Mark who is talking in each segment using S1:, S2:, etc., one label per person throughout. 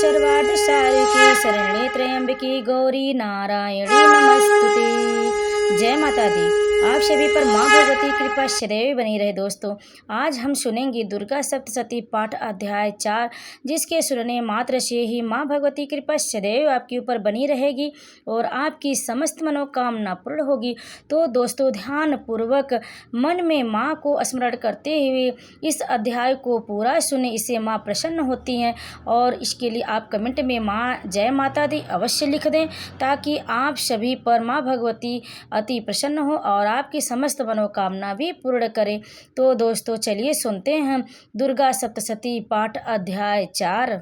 S1: सर्वार्थ सारिके शरण्ये त्र्यंबके गौरी नारायणी नमस्तुते। जय माता दी। आप सभी पर माँ भगवती कृपा सदैव बनी रहे। दोस्तों, आज हम सुनेंगे दुर्गा सप्तशती पाठ अध्याय 4, जिसके सुनने मात्र से ही माँ भगवती कृपा सदैव आपके ऊपर बनी रहेगी और आपकी समस्त मनोकामना पूर्ण होगी। तो दोस्तों, ध्यान पूर्वक मन में माँ को स्मरण करते हुए इस अध्याय को पूरा सुने, इससे माँ प्रसन्न होती हैं। और इसके लिए आप कमेंट में माँ जय माता दी अवश्य लिख दें, ताकि आप सभी पर माँ भगवती अति प्रसन्न हो और आपकी समस्त मनोकामना भी पूर्ण करें। तो दोस्तों, चलिए सुनते हैं दुर्गा सप्तशती पाठ अध्याय 4।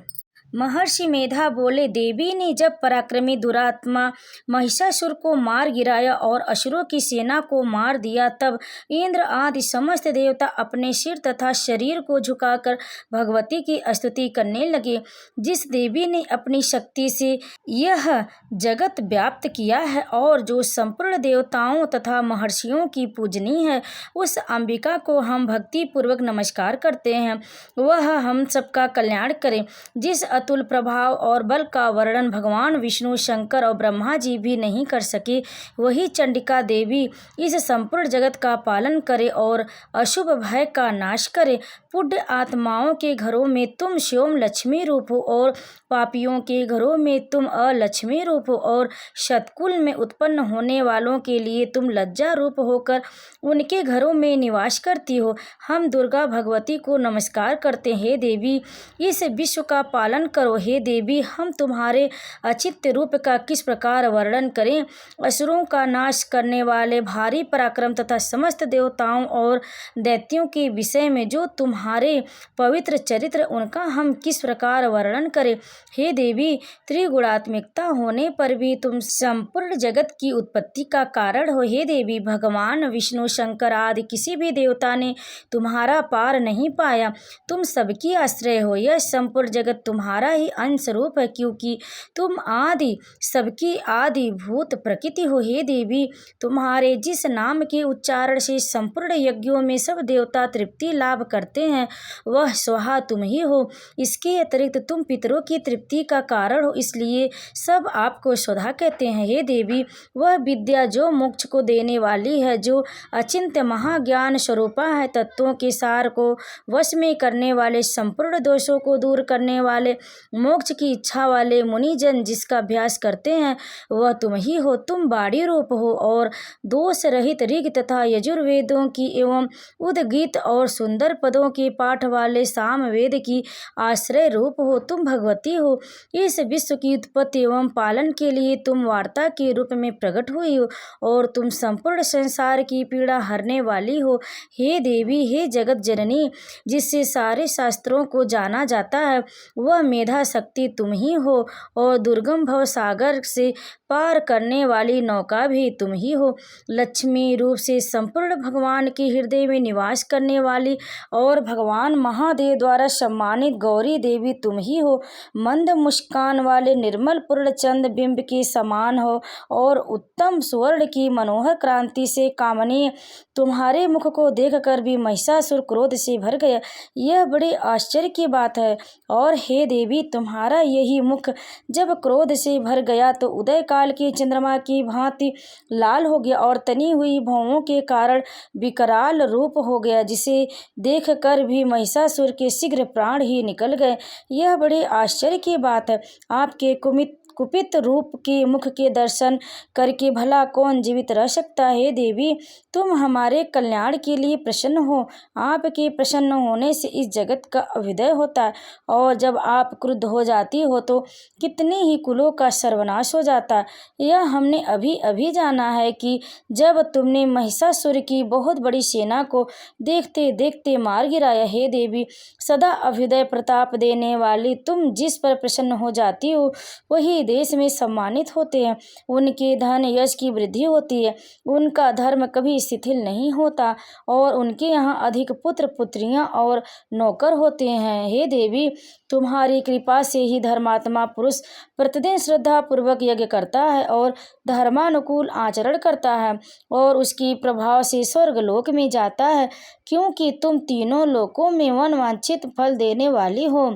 S1: महर्षि मेधा बोले, देवी ने जब पराक्रमी दुरात्मा महिषासुर को मार गिराया और असुरों की सेना को मार दिया, तब इंद्र आदि समस्त देवता अपने सिर तथा शरीर को झुकाकर भगवती की स्तुति करने लगे। जिस देवी ने अपनी शक्ति से यह जगत व्याप्त किया है और जो संपूर्ण देवताओं तथा महर्षियों की पूजनी है, उस अंबिका को हम भक्ति पूर्वक नमस्कार करते हैं। वह हम सबका कल्याण करे। जिस अतुल प्रभाव और बल का वर्णन भगवान विष्णु, शंकर और ब्रह्मा जी भी नहीं कर सके, वही चंडिका देवी इस संपूर्ण जगत का पालन करे और अशुभ भय का नाश करे। पुण्य आत्माओं के घरों में तुम स्वयं लक्ष्मी रूप हो और पापियों के घरों में तुम अलक्ष्मी रूप हो और शतकुल में उत्पन्न होने वालों के लिए तुम लज्जा रूप होकर उनके घरों में निवास करती हो। हम दुर्गा भगवती को नमस्कार करते हैं। हे देवी, इस विश्व का पालन करो। हे देवी, हम तुम्हारे अचिंत्य रूप का किस प्रकार वर्णन करें। असुरों का नाश करने वाले भारी पराक्रम तथा समस्त देवताओं और दैत्यों के विषय में जो तुम्हारे पवित्र चरित्र, उनका हम किस प्रकार वर्णन करें। हे देवी, त्रिगुणात्मिकता होने पर भी तुम संपूर्ण जगत की उत्पत्ति का कारण हो। हे देवी, भगवान विष्णु, शंकर आदि किसी भी देवता ने तुम्हारा पार नहीं पाया। तुम सबकी आश्रय हो। यह संपूर्ण जगत तुम्हारा ही अंश रूप है, क्योंकि तुम आदि सबकी आदि भूत प्रकृति हो। हे देवी, तुम्हारे जिस नाम के उच्चारण से संपूर्ण यज्ञों में सब देवता तृप्ति लाभ करते हैं, वह स्वहा तुम ही हो। इसके अतिरिक्त तुम पितरों की तृप्ति का कारण हो, इसलिए सब आपको स्वधा कहते हैं। हे देवी, वह विद्या जो मोक्ष को देने वाली है, जो अचिंत्य महाज्ञान स्वरूपा है, तत्वों के सार को वश में करने वाले, संपूर्ण दोषों को दूर करने वाले, मोक्ष की इच्छा वाले मुनिजन जिसका अभ्यास करते हैं, वह तुम ही हो। तुम बाड़ी रूप हो और दोष रहित ऋग तथा यजुर्वेदों की एवं उद्गीत और सुंदर पदों के पाठ वाले सामवेद की आश्रय रूप हो। तुम भगवती हो। इस विश्व की उत्पत्ति एवं पालन के लिए तुम वार्ता के रूप में प्रकट हुई हो और तुम संपूर्ण संसार की पीड़ा हरने वाली हो। हे देवी, हे जगत जननी, जिससे सारे शास्त्रों को जाना जाता है, वह मेधा शक्ति तुम ही हो और दुर्गम भव सागर से पार करने वाली नौका भी तुम ही हो। लक्ष्मी रूप से संपूर्ण भगवान के हृदय में निवास करने वाली और भगवान महादेव द्वारा सम्मानित गौरी देवी तुम ही हो। मंद मुस्कान वाले निर्मल पूर्ण चंद्र बिंब के समान हो और उत्तम सुवर्ण की मनोहर क्रांति से कामनीय तुम्हारे मुख को देखकर भी महिषासुर क्रोध से भर गया। यह बड़े आश्चर्य की बात है। और हे देवी, तुम्हारा यही मुख जब क्रोध से भर गया तो उदय काल के चंद्रमा की भांति लाल हो गया और तनी हुई भौहों के कारण विकराल रूप हो गया, जिसे देखकर भी महिषासुर के शीघ्र प्राण ही निकल गए। यह बड़े आश्चर्य की बात है। आपके कुपित रूप के मुख के दर्शन करके भला कौन जीवित रह सकता है। हे देवी, तुम हमारे कल्याण के लिए प्रसन्न हो। आपके प्रसन्न होने से इस जगत का अभ्युदय होता है और जब आप क्रुद्ध हो जाती हो तो कितने ही कुलों का सर्वनाश हो जाता है। यह हमने अभी अभी जाना है कि जब तुमने महिषासुर की बहुत बड़ी सेना को देखते देखते मार गिराया। हे देवी, सदा अभ्युदय प्रताप देने वाली तुम जिस पर प्रसन्न हो जाती हो, वही देश में सम्मानित होते हैं। उनके धन यश की वृद्धि होती है, उनका धर्म कभी शिथिल नहीं होता और उनके यहाँ अधिक पुत्र पुत्रियां और नौकर होते हैं। हे देवी, तुम्हारी कृपा से ही धर्मात्मा पुरुष प्रतिदिन श्रद्धा पूर्वक यज्ञ करता है और धर्मानुकूल आचरण करता है और उसकी प्रभाव से स्वर्गलोक में जाता है, क्योंकि तुम तीनों लोकों में मनवांछित फल देने वाली हो।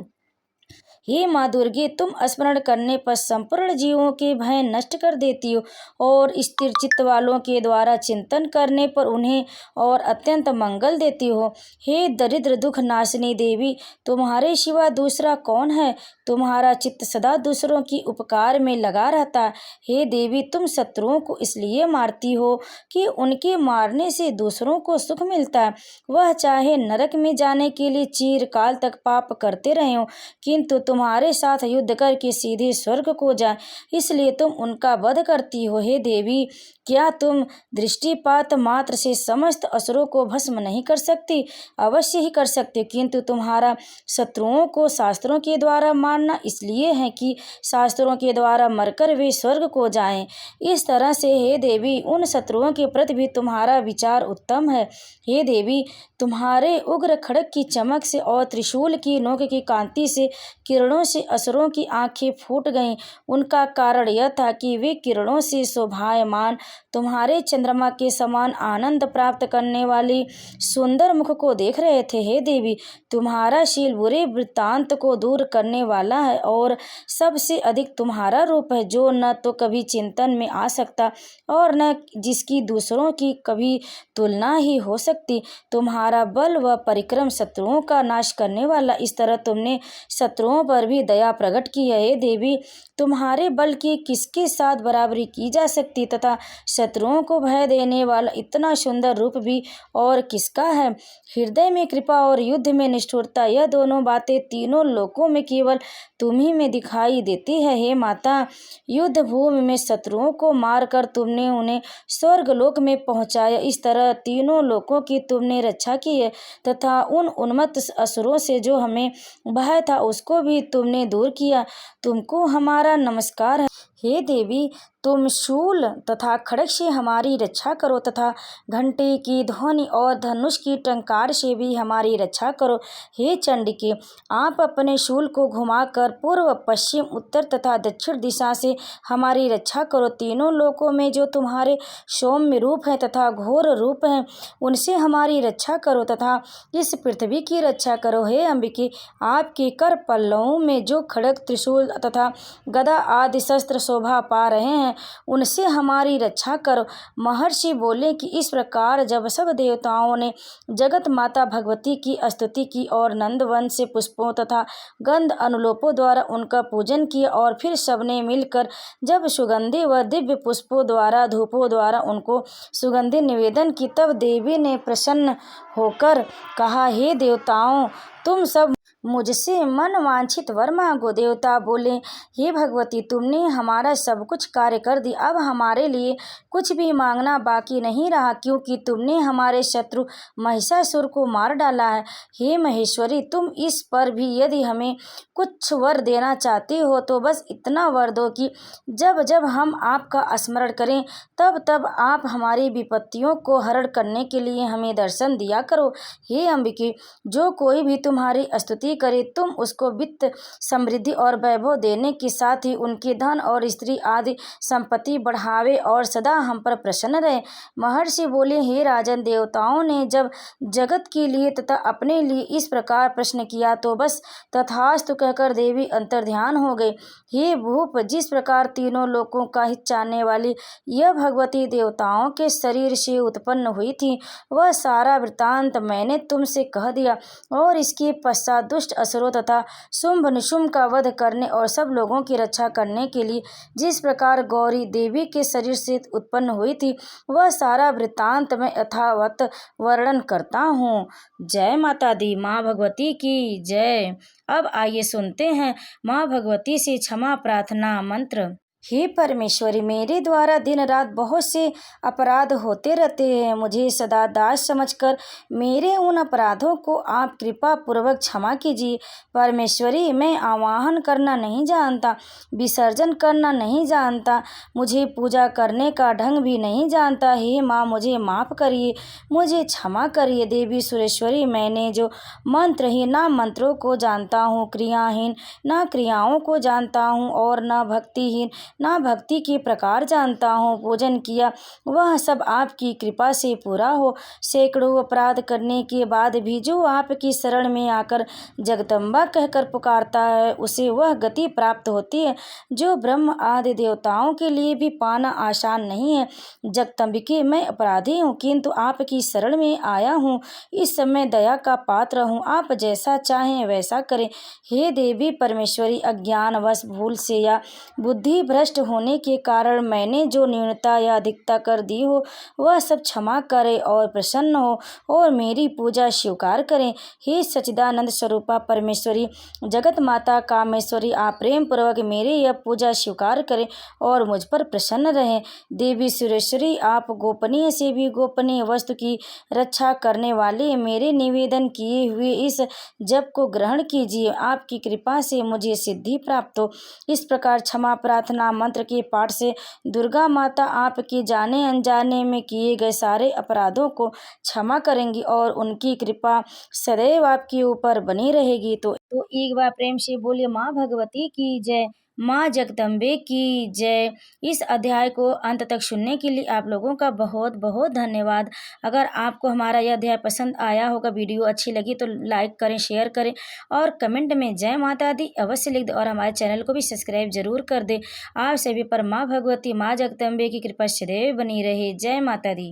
S1: हे माँ दुर्गे, तुम स्मरण करने पर संपूर्ण जीवों के भय नष्ट कर देती हो और स्थिर चित्त वालों के द्वारा चिंतन करने पर उन्हें और अत्यंत मंगल देती हो। हे दरिद्र दुख नाशिनी देवी, तुम्हारे सिवा दूसरा कौन है? तुम्हारा चित्त सदा दूसरों की उपकार में लगा रहता है। हे देवी, तुम शत्रुओं को इसलिए मारती हो कि उनके मारने से दूसरों को सुख मिलता है। वह चाहे नरक में जाने के लिए चिरकाल तक पाप करते रहे हो, किंतु तुम्हारे साथ युद्ध करके सीधे स्वर्ग को जाए, इसलिए तुम उनका वध करती हो। हे देवी, क्या तुम दृष्टिपात मात्र से समस्त असुरों को भस्म नहीं कर सकती? अवश्य ही कर सकते, किंतु तुम्हारा शत्रुओं को शास्त्रों के द्वारा मारना इसलिए है कि शास्त्रों के द्वारा मरकर वे स्वर्ग को जाएं। इस तरह से हे देवी, उन शत्रुओं के प्रति भी तुम्हारा विचार उत्तम है। हे देवी, तुम्हारे उग्र खड़ग की चमक से और त्रिशूल की नोक की कांति से किरणों से असुरों की आंखें फूट गईं। उनका कारण यह था कि वे किरणों से शोभायमान तुम्हारे चंद्रमा के समान आनंद प्राप्त करने वाली सुंदर मुख को देख रहे थे। हे देवी, तुम्हारा शील बुरे वृत्तांत को दूर करने वाला है और सबसे अधिक तुम्हारा रूप है, जो न तो कभी चिंतन में आ सकता और न जिसकी दूसरों की कभी तुलना ही हो सकती। तुम्हारा बल व परिक्रम शत्रुओं का नाश करने वाला, इस तरह तुमने शत्रुओं पर भी दया प्रकट की है। हे देवी, तुम्हारे बल की किसके साथ बराबरी की जा सकती तथा शत्रुओं को भय देने वाला इतना सुंदर रूप भी और किसका है? हृदय में कृपा और युद्ध में निष्ठुरता, यह दोनों बातें तीनों लोकों में केवल तुम्ही में दिखाई देती है। हे माता, युद्ध भूमि में शत्रुओं को मारकर तुमने उन्हें स्वर्ग लोक में पहुंचाया। इस तरह तीनों लोकों की तुमने रक्षा की है तथा उन उन्मत्त असुरों से जो हमें भय था उसको भी तुमने दूर किया। तुमको हमारा नमस्कार है। हे देवी, तुम शूल तथा खड्ग से हमारी रक्षा करो तथा घंटे की ध्वनि और धनुष की टंकार से भी हमारी रक्षा करो। हे चंडिके, आप अपने शूल को घुमाकर पूर्व, पश्चिम, उत्तर तथा दक्षिण दिशा से हमारी रक्षा करो। तीनों लोकों में जो तुम्हारे सौम्य रूप हैं तथा घोर रूप हैं, उनसे हमारी रक्षा करो तथा इस पृथ्वी की रक्षा करो। हे अंबिके, आपके कर पल्लवों में जो खड्ग, त्रिशूल तथा गदा आदि शस्त्र शोभा पा रहे हैं, उनसे हमारी रक्षा करो। महर्षि बोले कि इस प्रकार जब सब देवताओं ने जगत माता भगवती की स्तुति की और नंदवन से पुष्पों तथा गंध अनुलोपों द्वारा उनका पूजन किया और फिर सबने मिलकर जब सुगंधि व दिव्य पुष्पों द्वारा, धूपों द्वारा उनको सुगंधि निवेदन की, तब देवी ने प्रसन्न होकर कहा, हे देवताओं, तुम सब मुझसे मन वांछित वर मांगो। देवता बोले, हे भगवती, तुमने हमारा सब कुछ कार्य कर दिया, अब हमारे लिए कुछ भी मांगना बाकी नहीं रहा, क्योंकि तुमने हमारे शत्रु महिषासुर को मार डाला है। हे महेश्वरी, तुम इस पर भी यदि हमें कुछ वर देना चाहती हो तो बस इतना वर दो कि जब जब हम आपका स्मरण करें तब तब आप हमारी विपत्तियों को हरण करने के लिए हमें दर्शन दिया करो। हे अंबिके, जो कोई भी तुम्हारी स्तुति करे, तुम उसको वित्त, समृद्धि और वैभव देने के साथ ही उनके धन और स्त्री आदि संपत्ति बढ़ावे और सदा हम पर प्रसन्न रहे। महर्षि बोले, हे राजन, देवताओं ने जब जगत के लिए तथा अपने लिए इस प्रकार प्रश्न किया तो बस तथास्तु कहकर देवी अंतर्ध्यान हो गई। हे भूप, जिस प्रकार तीनों लोकों का हित चाहने वाली यह भगवती देवताओं के शरीर से उत्पन्न हुई थी, वह सारा वृत्तांत मैंने तुमसे कह दिया और इसके पश्चात दुष्ट असुरों तथा शुंभ निशुंभ का वध करने और सब लोगों की रक्षा करने के लिए जिस प्रकार गौरी देवी के शरीर से उत्पन्न हुई थी, वह सारा वृत्तांत मैं यथावत वर्णन करता हूँ। जय माता दी, माँ भगवती की जय। अब आइए सुनते हैं माँ भगवती से क्षमा प्रार्थना मंत्र। हे परमेश्वरी, मेरे द्वारा दिन रात बहुत से अपराध होते रहते हैं। मुझे सदा दास समझकर मेरे उन अपराधों को आप कृपा पूर्वक क्षमा कीजिए। परमेश्वरी, मैं आवाहन करना नहीं जानता, विसर्जन करना नहीं जानता, मुझे पूजा करने का ढंग भी नहीं जानता। हे माँ, मुझे माफ़ करिए, मुझे क्षमा करिए। देवी सुरेश्वरी, मैंने जो मंत्रहीन ना मंत्रों को जानता हूँ, क्रियाहीन ना क्रियाओं को जानता हूँ और न भक्तिहीन ना भक्ति के प्रकार जानता हूँ। पूजन किया वह सब आपकी कृपा से पूरा हो। सैकड़ों अपराध करने के बाद भी जो आपकी शरण में आकर जगदम्बा कहकर पुकारता है, उसे वह गति प्राप्त होती है जो ब्रह्म आदि देवताओं के लिए भी पाना आसान नहीं है। जगदम्बिके, मैं अपराधी हूँ, किंतु आपकी शरण में आया हूँ। इस समय दया का पात्र हूँ, आप जैसा चाहें वैसा करें। हे देवी परमेश्वरी, अज्ञानवश, भूल से या बुद्धि भ्रष्ट होने के कारण मैंने जो न्यूनता या अधिकता कर दी हो, वह सब क्षमा करें और प्रसन्न हो और मेरी पूजा स्वीकार करें। हे सच्चिदानंद स्वरूपा परमेश्वरी, जगत माता कामेश्वरी, आप प्रेम पूर्वक मेरी यह पूजा स्वीकार करें और मुझ पर प्रसन्न रहें। देवी सुरेश्वरी, आप गोपनीय से भी गोपनीय वस्तु की रक्षा करने वाले मेरे निवेदन किए हुए इस जप को ग्रहण कीजिए। आपकी कृपा से मुझे सिद्धि प्राप्त हो। इस प्रकार क्षमा प्रार्थना मंत्र के पाठ से दुर्गा माता आपके जाने अनजाने में किए गए सारे अपराधों को क्षमा करेंगी और उनकी कृपा सदैव आपके ऊपर बनी रहेगी। तो एक बार प्रेम से बोलिए माँ भगवती की जय, माँ जगदम्बे की जय। इस अध्याय को अंत तक सुनने के लिए आप लोगों का बहुत बहुत धन्यवाद। अगर आपको हमारा यह अध्याय पसंद आया होगा, वीडियो अच्छी लगी तो लाइक करें, शेयर करें और कमेंट में जय माता दी अवश्य लिख दें और हमारे चैनल को भी सब्सक्राइब जरूर कर दें। आप सभी पर माँ भगवती, माँ जगदम्बे की कृपा सदैव बनी रहे। जय माता दी।